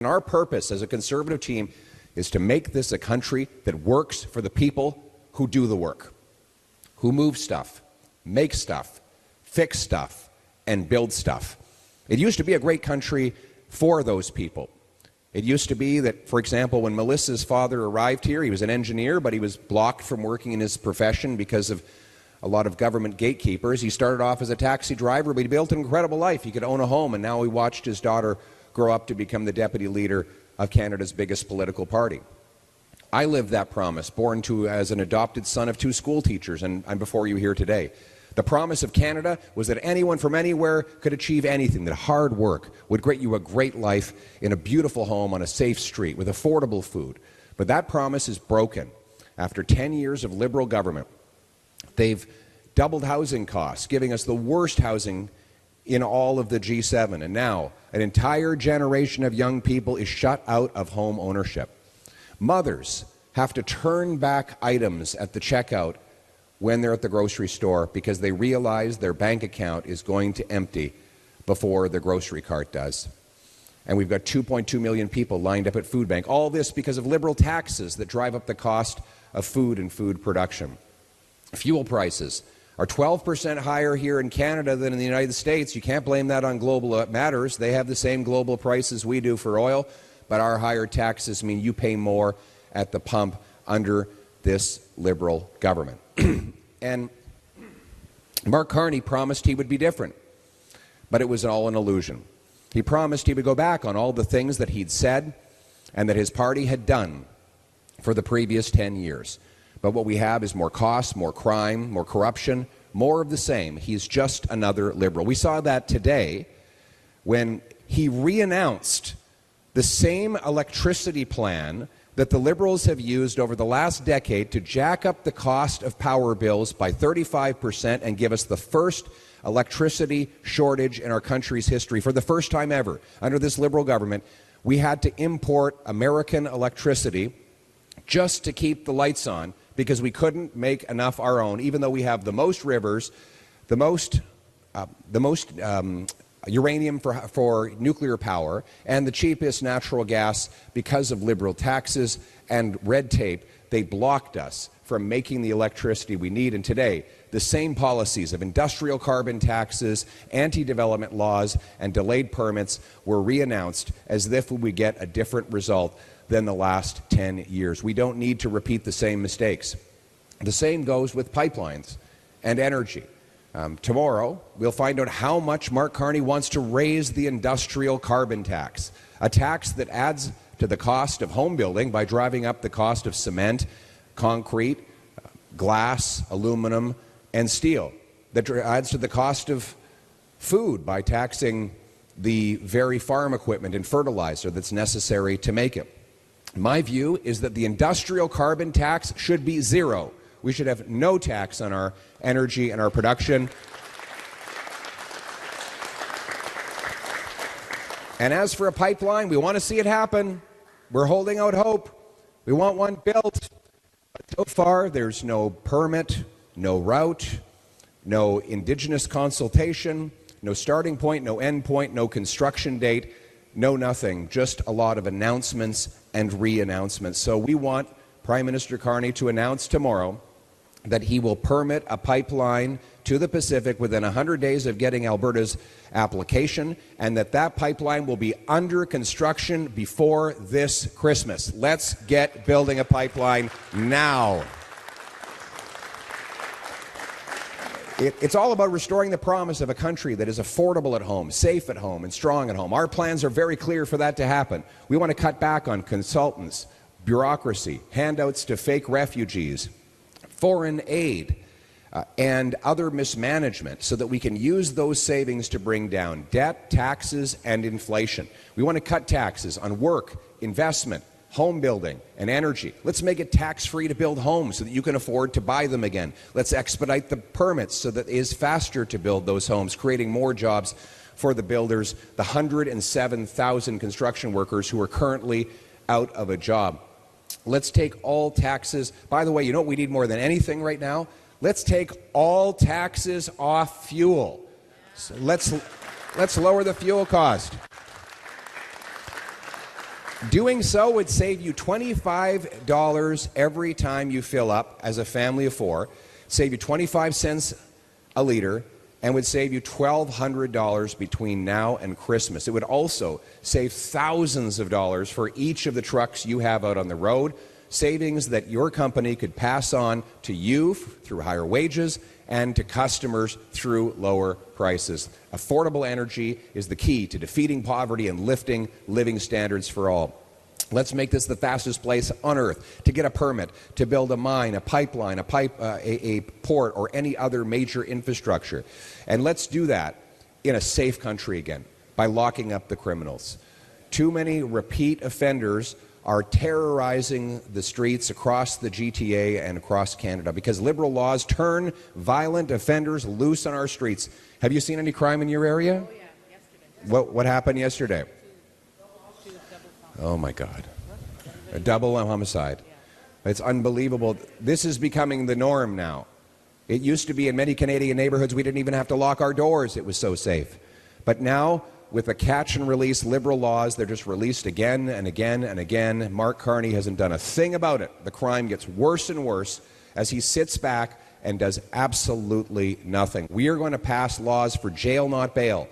And our purpose as a Conservative team is to make this a country that works for the people who do the work, who move stuff, make stuff, fix stuff, and build stuff. It used to be a great country for those people. It used to be that, for example, when Melissa's father arrived here, he was an engineer, but he was blocked from working in his profession because of a lot of government gatekeepers. He started off as a taxi driver, but he built an incredible life. He could own a home, and now he watched his daughter grow up to become the deputy leader of Canada's biggest political party. I lived that promise, born as an adopted son of two school teachers, and I'm before you here today. The promise of Canada was that anyone from anywhere could achieve anything, that hard work would get you a great life in a beautiful home on a safe street with affordable food. But that promise is broken. After 10 years of Liberal government, they've doubled housing costs, giving us the worst housing in all of the G7. And now an entire generation of young people is shut out of home ownership. Mothers have to turn back items at the checkout when they're at the grocery store because they realize their bank account is going to empty before the grocery cart does. And we've got 2.2 million people lined up at food bank. All this because of Liberal taxes that drive up the cost of food and food production. Fuel prices are 12% higher here in Canada than in the United States. You can't blame that on global matters. They have the same global prices we do for oil, but our higher taxes mean you pay more at the pump under this Liberal government. And Mark Carney promised he would be different, but it was all an illusion. He promised he would go back on all the things that he'd said and that his party had done for the previous 10 years. But what we have is more costs, more crime, more corruption, more of the same. He's just another Liberal. We saw that today when he re-announced the same electricity plan that the Liberals have used over the last decade to jack up the cost of power bills by 35% and give us the first electricity shortage in our country's history. For the first time ever, under this Liberal government, we had to import American electricity just to keep the lights on because we couldn't make enough our own, even though we have the most rivers, the most uranium for nuclear power, and the cheapest natural gas. Because of Liberal taxes and red tape, they blocked us from making the electricity we need. And today, the same policies of industrial carbon taxes, anti-development laws, and delayed permits were re-announced as if we would get a different result than the last 10 years. We don't need to repeat the same mistakes. The same goes with pipelines and energy. Tomorrow, we'll find out how much Mark Carney wants to raise the industrial carbon tax, a tax that adds to the cost of home building by driving up the cost of cement, concrete, glass, aluminum, and steel, that adds to the cost of food by taxing the very farm equipment and fertilizer that's necessary to make it. My view is that the industrial carbon tax should be zero. We should have no tax on our energy and our production. And as for a pipeline, we want to see it happen. We're holding out hope. We want one built. But so far, there's no permit, no route, no Indigenous consultation, no starting point, no end point, no construction date, no nothing, just a lot of announcements and re-announcements. So we want Prime Minister Carney to announce tomorrow that he will permit a pipeline to the Pacific within 100 days of getting Alberta's application, and that pipeline will be under construction before this Christmas. Let's get building a pipeline now. It's all about restoring the promise of a country that is affordable at home, safe at home, and strong at home. Our plans are very clear for that to happen. We want to cut back on consultants, bureaucracy, handouts to fake refugees, foreign aid, and other mismanagement so that we can use those savings to bring down debt, taxes, and inflation. We want to cut taxes on work, investment, home building, and energy. Let's make it tax-free to build homes so that you can afford to buy them again. Let's expedite the permits so that it is faster to build those homes, creating more jobs for the builders, the 107,000 construction workers who are currently out of a job. Let's take all taxes. By the way, you know what we need more than anything right now? Let's take all taxes off fuel. So let's lower the fuel cost. Doing so would save you $25 every time you fill up as a family of four, save you 25 cents a liter, and would save you $1,200 between now and Christmas. It would also save thousands of dollars for each of the trucks you have out on the road, savings that your company could pass on to you through higher wages and to customers through lower prices. Affordable energy is the key to defeating poverty and lifting living standards for all. Let's make this the fastest place on earth to get a permit, to build a mine, a pipeline, a port, or any other major infrastructure. And let's do that in a safe country again by locking up the criminals. Too many repeat offenders are terrorizing the streets across the GTA and across Canada because liberal laws turn violent offenders loose on our streets. Have you seen any crime in your area? Oh, yeah, yesterday. What happened yesterday? Oh, my God. A double homicide. It's unbelievable. This is becoming the norm now. It used to be in many Canadian neighborhoods we didn't even have to lock our doors. It was so safe. But now, with the catch and release liberal laws, they're just released again and again and again. Mark Carney hasn't done a thing about it. The crime gets worse and worse as he sits back and does absolutely nothing. We are going to pass laws for jail, not bail,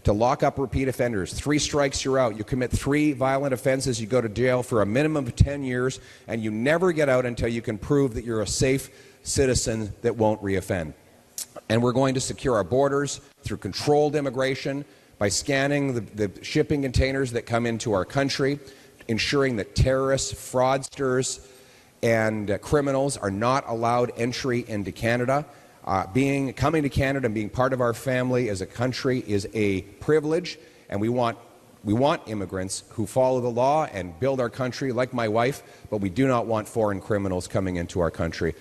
to lock up repeat offenders. 3 strikes, you're out. You commit 3 violent offenses, you go to jail for a minimum of 10 years, and you never get out until you can prove that you're a safe citizen that won't reoffend. And we're going to secure our borders through controlled immigration, by scanning the shipping containers that come into our country, ensuring that terrorists, fraudsters, and criminals are not allowed entry into Canada. Coming to Canada and being part of our family as a country is a privilege, and we want immigrants who follow the law and build our country like my wife, but we do not want foreign criminals coming into our country.